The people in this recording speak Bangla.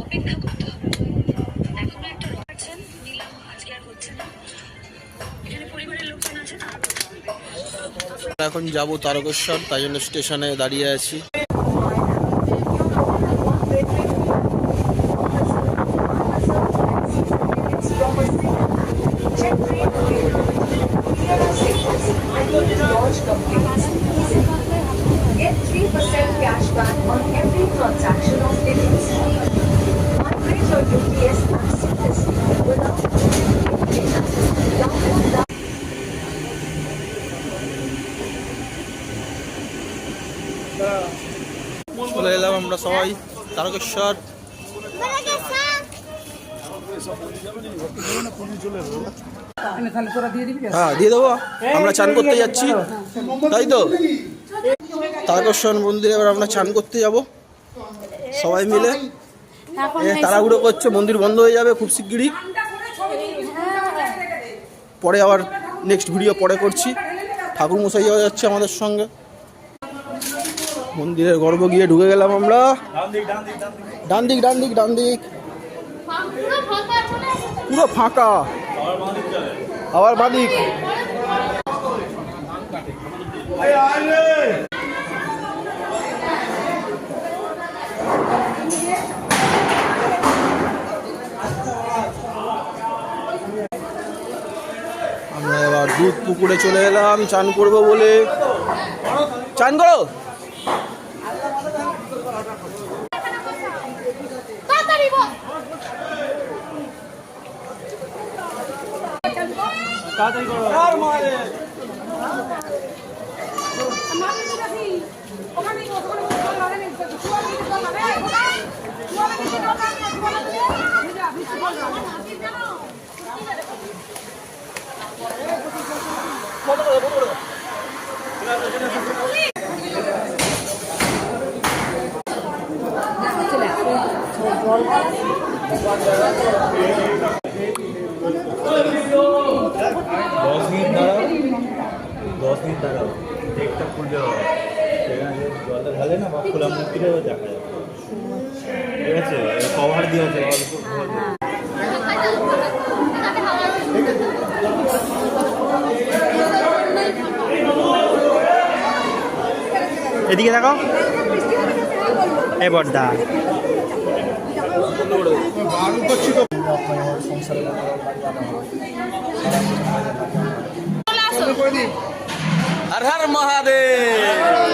অপেক্ষা করতে হবে। এখনো একটা রয়েছেন নিলাম, আজকে আর হচ্ছে না। এখানে পরিবারের লোকজন আছে, তারা কথা বলবে। এখন যাব তারকেশ্বর, তাই জন্য স্টেশনে দাঁড়িয়ে আছি। Get 3% cashback on every transaction of tickets. Migrate your UPS app seamlessly without download the চলে এলাম আমরা সবাই তারকেশ্বর। হ্যাঁ দিয়ে দেবো, আমরা চান করতে যাচ্ছি, তাই তো। তারকেশ্বর মন্দিরে এবার আমরা চান করতে যাব সবাই মিলে। তাড়াহুড়ো করছে, মন্দির বন্ধ হয়ে যাবে খুব শিগগিরই। পরে আবার নেক্সট ভিডিও পরে করছি। ঠাকুর মশাই যাওয়া যাচ্ছে আমাদের সঙ্গে। মন্দিরের গর্ভ গিয়ে ঢুকে গেলাম আমরা। ডান দিক ডান দিক ডান দিক, পুরো ফাঁকা। আবার বাদিক। আমরা এবার দুধ পুকুরে চলে এলাম চান করবো বলে। চান করো। তাড়াতাড়ি করো। দশ মিনিট দাঁড়াও, দেখটা খুলতে হবে, সেখানে জলটা ঢালে না বা খোলা মুক্তিটা দেখা যাবে। ঠিক আছে, কভার দিয়ে আছে এদিকে দেখো। এ বড়দা হর হর মহাদেব।